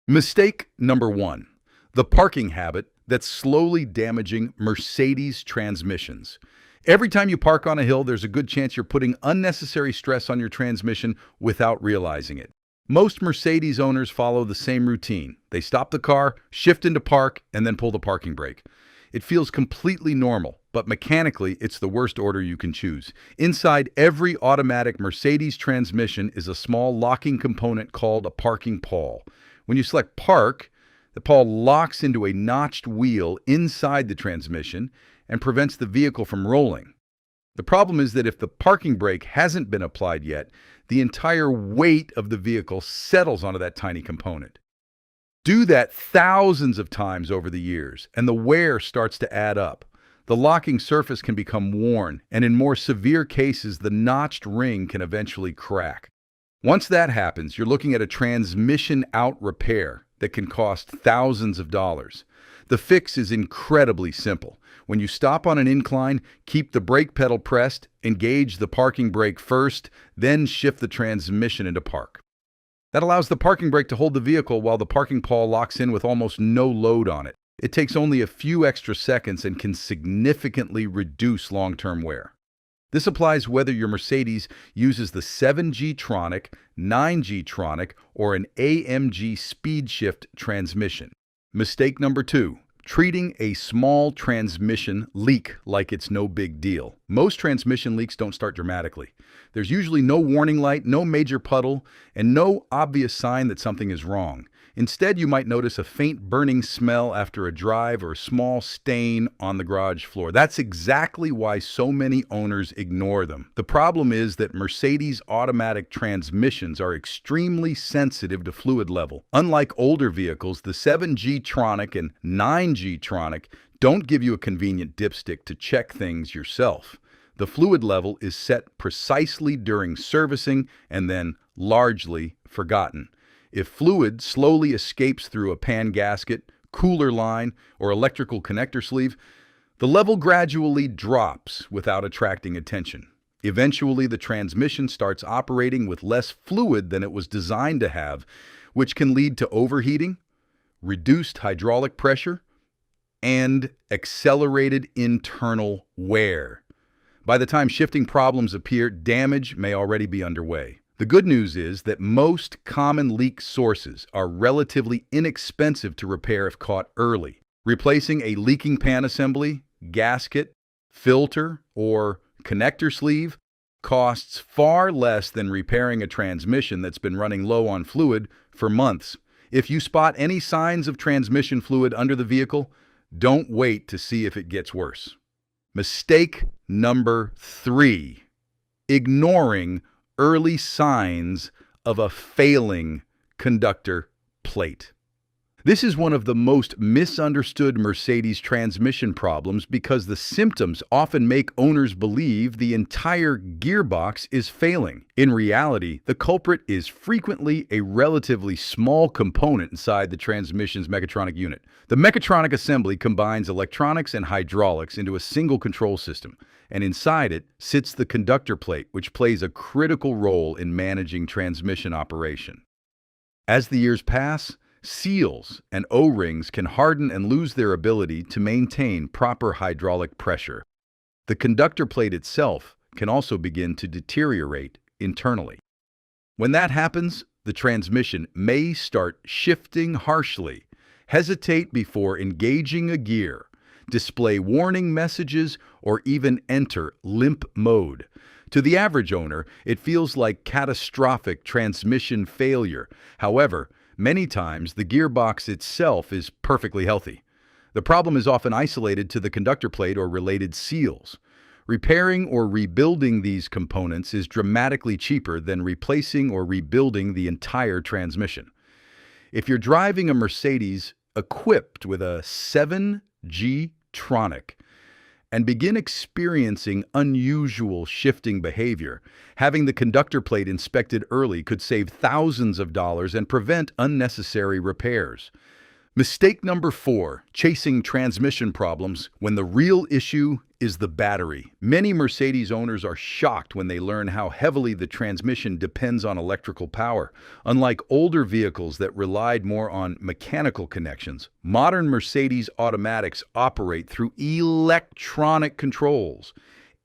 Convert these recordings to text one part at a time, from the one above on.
Mistake number one, the parking habit that's slowly damaging Mercedes transmissions. Every time you park on a hill, there's a good chance you're putting unnecessary stress on your transmission without realizing it. Most Mercedes owners follow the same routine. They stop the car, shift into park, and then pull the parking brake. It feels completely normal, but mechanically, it's the worst order you can choose. Inside every automatic Mercedes transmission is a small locking component called a parking pawl. When you select Park, the pawl locks into a notched wheel inside the transmission and prevents the vehicle from rolling. The problem is that if the parking brake hasn't been applied yet, the entire weight of the vehicle settles onto that tiny component. Do that thousands of times over the years, and the wear starts to add up. The locking surface can become worn, and in more severe cases, the notched ring can eventually crack. Once that happens, you're looking at a transmission-out repair that can cost thousands of dollars. The fix is incredibly simple. When you stop on an incline, keep the brake pedal pressed, engage the parking brake first, then shift the transmission into park. That allows the parking brake to hold the vehicle while the parking pawl locks in with almost no load on it. It takes only a few extra seconds and can significantly reduce long-term wear. This applies whether your Mercedes uses the 7G-tronic, 9G-tronic, or an AMG speed shift transmission. Mistake number two, treating a small transmission leak like it's no big deal. Most transmission leaks don't start dramatically. There's usually no warning light, no major puddle, and no obvious sign that something is wrong. Instead, you might notice a faint burning smell after a drive or a small stain on the garage floor. That's exactly why so many owners ignore them. The problem is that Mercedes automatic transmissions are extremely sensitive to fluid level. Unlike older vehicles, the 7G-tronic and 9G-tronic don't give you a convenient dipstick to check things yourself. The fluid level is set precisely during servicing and then largely forgotten. If fluid slowly escapes through a pan gasket, cooler line, or electrical connector sleeve, the level gradually drops without attracting attention. Eventually, the transmission starts operating with less fluid than it was designed to have, which can lead to overheating, reduced hydraulic pressure, and accelerated internal wear. By the time shifting problems appear, damage may already be underway. The good news is that most common leak sources are relatively inexpensive to repair if caught early. Replacing a leaking pan assembly, gasket, filter, or connector sleeve costs far less than repairing a transmission that's been running low on fluid for months. If you spot any signs of transmission fluid under the vehicle, don't wait to see if it gets worse. Mistake number three, ignoring early signs of a failing conductor plate. This is one of the most misunderstood Mercedes transmission problems because the symptoms often make owners believe the entire gearbox is failing. In reality, the culprit is frequently a relatively small component inside the transmission's mechatronic unit. The mechatronic assembly combines electronics and hydraulics into a single control system, and inside it sits the conductor plate, which plays a critical role in managing transmission operation. As the years pass, seals and O-rings can harden and lose their ability to maintain proper hydraulic pressure. The conductor plate itself can also begin to deteriorate internally. When that happens, the transmission may start shifting harshly, hesitate before engaging a gear, display warning messages, or even enter limp mode. To the average owner, it feels like catastrophic transmission failure. However, many times the gearbox itself is perfectly healthy. The problem is often isolated to the conductor plate or related seals. Repairing or rebuilding these components is dramatically cheaper than replacing or rebuilding the entire transmission. If you're driving a Mercedes equipped with a 7G-tronic and begin experiencing unusual shifting behavior, having the conductor plate inspected early could save thousands of dollars and prevent unnecessary repairs. Mistake number 4, chasing transmission problems when the real issue is the battery. Many Mercedes owners are shocked when they learn how heavily the transmission depends on electrical power. Unlike older vehicles that relied more on mechanical connections, modern Mercedes automatics operate through electronic controls.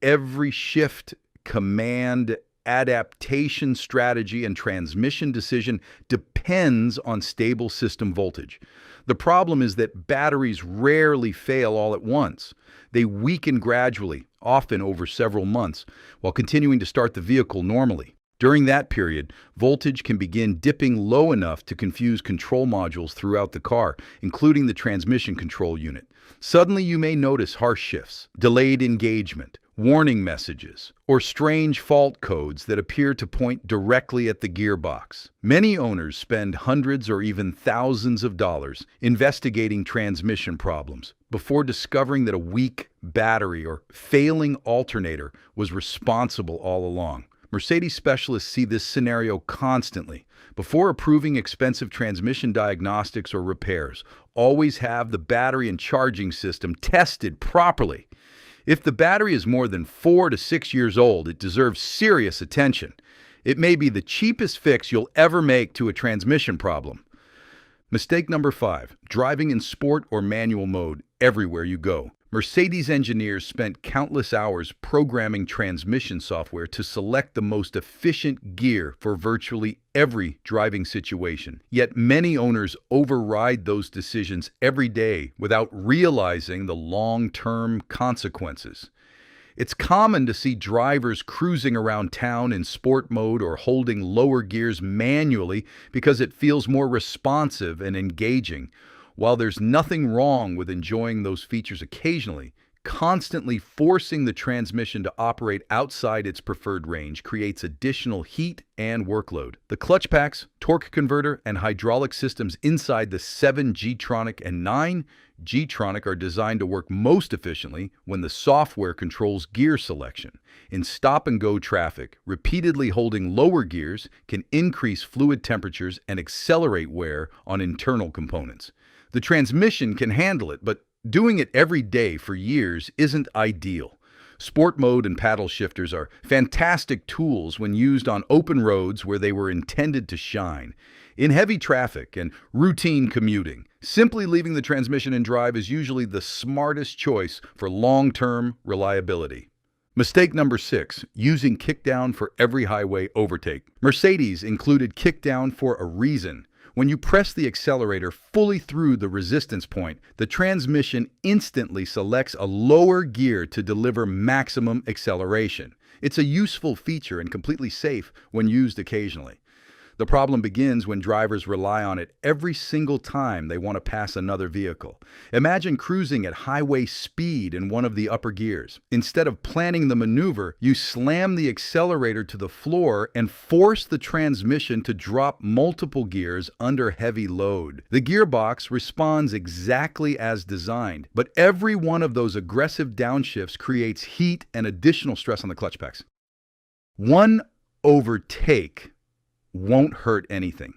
Every shift, command, adaptation strategy, and transmission decision depends on stable system voltage. The problem is that batteries rarely fail all at once. They weaken gradually, often over several months, while continuing to start the vehicle normally. During that period, voltage can begin dipping low enough to confuse control modules throughout the car, including the transmission control unit. Suddenly you may notice harsh shifts, delayed engagement, warning messages, or strange fault codes that appear to point directly at the gearbox. Many owners spend hundreds or even thousands of dollars investigating transmission problems before discovering that a weak battery or failing alternator was responsible all along. Mercedes specialists see this scenario constantly. Before approving expensive transmission diagnostics or repairs, always have the battery and charging system tested properly. If the battery is more than 4 to 6 years old, it deserves serious attention. It may be the cheapest fix you'll ever make to a transmission problem. Mistake number 5, driving in sport or manual mode everywhere you go. Mercedes engineers spent countless hours programming transmission software to select the most efficient gear for virtually every driving situation. Yet many owners override those decisions every day without realizing the long-term consequences. It's common to see drivers cruising around town in sport mode or holding lower gears manually because it feels more responsive and engaging. While there's nothing wrong with enjoying those features occasionally, constantly forcing the transmission to operate outside its preferred range creates additional heat and workload. The clutch packs, torque converter, and hydraulic systems inside the 7 G-tronic and 9 G-tronic are designed to work most efficiently when the software controls gear selection. In stop-and-go traffic, repeatedly holding lower gears can increase fluid temperatures and accelerate wear on internal components. The transmission can handle it, but doing it every day for years isn't ideal. Sport mode and paddle shifters are fantastic tools when used on open roads where they were intended to shine. In heavy traffic and routine commuting, simply leaving the transmission in drive is usually the smartest choice for long-term reliability. Mistake number 6, using kickdown for every highway overtake. Mercedes included kickdown for a reason. When you press the accelerator fully through the resistance point, the transmission instantly selects a lower gear to deliver maximum acceleration. It's a useful feature and completely safe when used occasionally. The problem begins when drivers rely on it every single time they want to pass another vehicle. Imagine cruising at highway speed in one of the upper gears. Instead of planning the maneuver, you slam the accelerator to the floor and force the transmission to drop multiple gears under heavy load. The gearbox responds exactly as designed, but every one of those aggressive downshifts creates heat and additional stress on the clutch packs. One overtake won't hurt anything.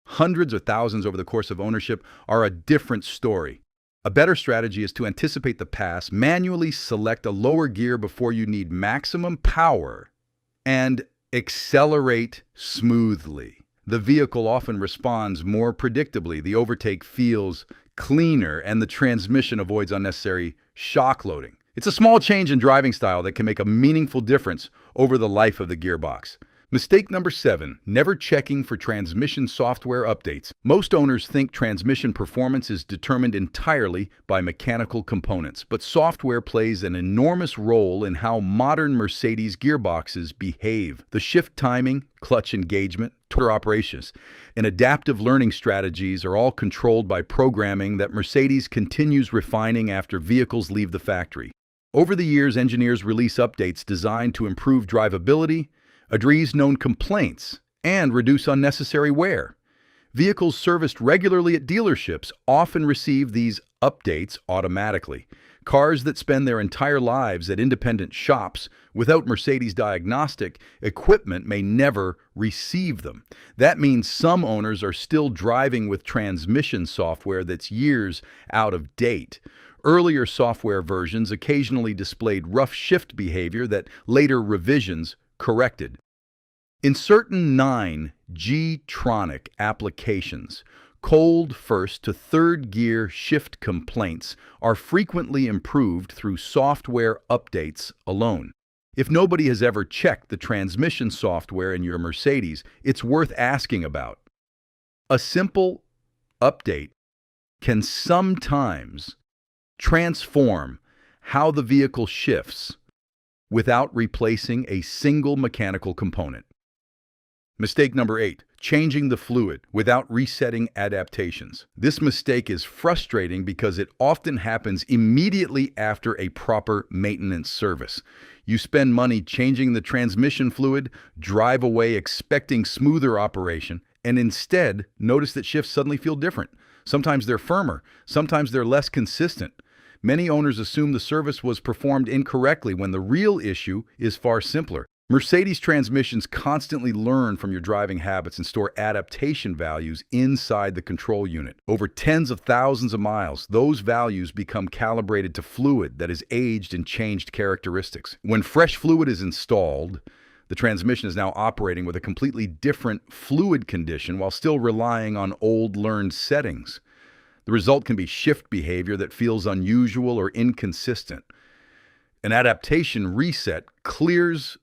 Hundreds or thousands over the course of ownership are a different story. A better strategy is to anticipate the pass, manually select a lower gear before you need maximum power, and accelerate smoothly. The vehicle often responds more predictably, the overtake feels cleaner, and the transmission avoids unnecessary shock loading. It's a small change in driving style that can make a meaningful difference over the life of the gearbox. Mistake number 7, never checking for transmission software updates. Most owners think transmission performance is determined entirely by mechanical components, but software plays an enormous role in how modern Mercedes gearboxes behave. The shift timing, clutch engagement, torque operations, and adaptive learning strategies are all controlled by programming that Mercedes continues refining after vehicles leave the factory. Over the years, engineers release updates designed to improve drivability, address known complaints, and reduce unnecessary wear. Vehicles serviced regularly at dealerships often receive these updates automatically. Cars that spend their entire lives at independent shops without Mercedes diagnostic equipment may never receive them. That means some owners are still driving with transmission software that's years out of date. Earlier software versions occasionally displayed rough shift behavior that later revisions corrected. In certain 9 G-tronic applications, cold first to third gear shift complaints are frequently improved through software updates alone. If nobody has ever checked the transmission software in your Mercedes, it's worth asking about. A simple update can sometimes transform how the vehicle shifts without replacing a single mechanical component. Mistake number 8, changing the fluid without resetting adaptations. This mistake is frustrating because it often happens immediately after a proper maintenance service. You spend money changing the transmission fluid, drive away expecting smoother operation, and instead notice that shifts suddenly feel different. Sometimes they're firmer, sometimes they're less consistent. Many owners assume the service was performed incorrectly when the real issue is far simpler. Mercedes transmissions constantly learn from your driving habits and store adaptation values inside the control unit. Over tens of thousands of miles, those values become calibrated to fluid that has aged and changed characteristics. When fresh fluid is installed, the transmission is now operating with a completely different fluid condition while still relying on old learned settings. The result can be shift behavior that feels unusual or inconsistent. An adaptation reset clears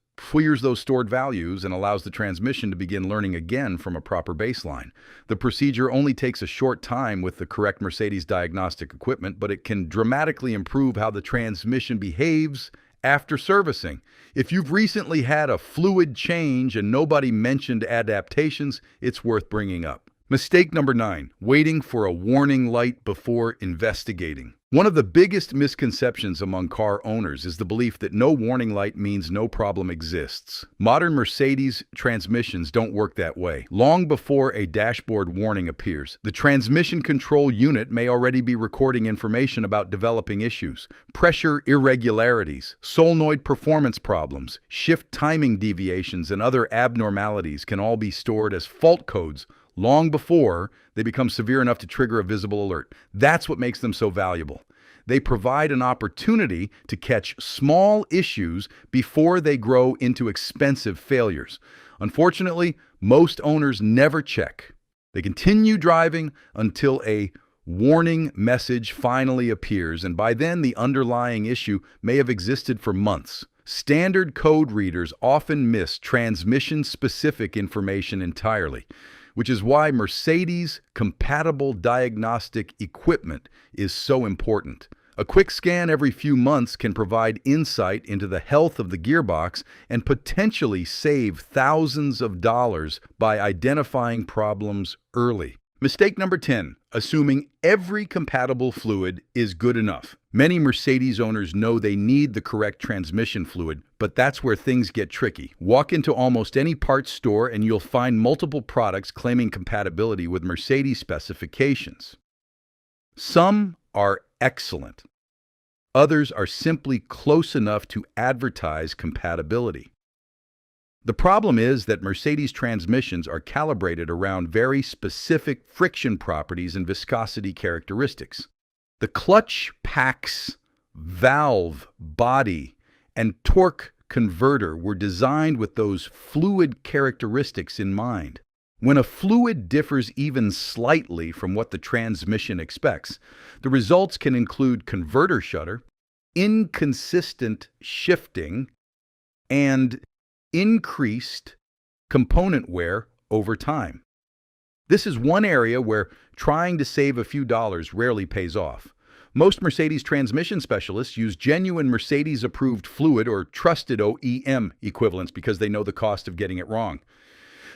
those stored values and allows the transmission to begin learning again from a proper baseline. The procedure only takes a short time with the correct Mercedes diagnostic equipment, but it can dramatically improve how the transmission behaves after servicing. If you've recently had a fluid change and nobody mentioned adaptations, it's worth bringing up. Mistake number 9, waiting for a warning light before investigating. One of the biggest misconceptions among car owners is the belief that no warning light means no problem exists. Modern Mercedes transmissions don't work that way. Long before a dashboard warning appears, the transmission control unit may already be recording information about developing issues. Pressure irregularities, solenoid performance problems, shift timing deviations, and other abnormalities can all be stored as fault codes long before they become severe enough to trigger a visible alert. That's what makes them so valuable. They provide an opportunity to catch small issues before they grow into expensive failures. Unfortunately, most owners never check. They continue driving until a warning message finally appears, and by then the underlying issue may have existed for months. Standard code readers often miss transmission-specific information entirely, which is why Mercedes-compatible diagnostic equipment is so important. A quick scan every few months can provide insight into the health of the gearbox and potentially save thousands of dollars by identifying problems early. Mistake number 10, assuming every compatible fluid is good enough. Many Mercedes owners know they need the correct transmission fluid, but that's where things get tricky. Walk into almost any parts store and you'll find multiple products claiming compatibility with Mercedes specifications. Some are excellent. Others are simply close enough to advertise compatibility. The problem is that Mercedes transmissions are calibrated around very specific friction properties and viscosity characteristics. The clutch packs, valve, body, and torque converter were designed with those fluid characteristics in mind. When a fluid differs even slightly from what the transmission expects, the results can include converter shudder, inconsistent shifting, and increased component wear over time. This is one area where trying to save a few dollars rarely pays off. Most Mercedes transmission specialists use genuine Mercedes-approved fluid or trusted OEM equivalents because they know the cost of getting it wrong.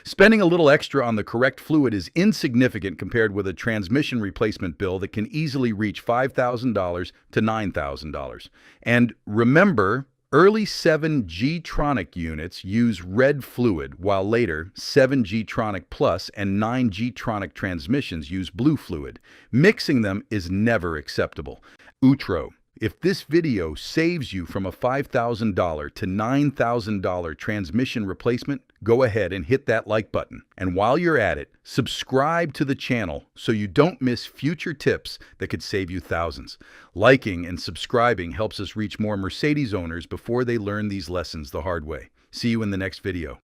Spending a little extra on the correct fluid is insignificant compared with a transmission replacement bill that can easily reach $5,000 to $9,000. And remember, Early 7 G-tronic units use red fluid, while later 7 G-tronic Plus and 9 G-tronic transmissions use blue fluid. Mixing them is never acceptable. Outro. If this video saves you from a $5,000 to $9,000 transmission replacement, go ahead and hit that like button. And while you're at it, subscribe to the channel so you don't miss future tips that could save you thousands. Liking and subscribing helps us reach more Mercedes owners before they learn these lessons the hard way. See you in the next video.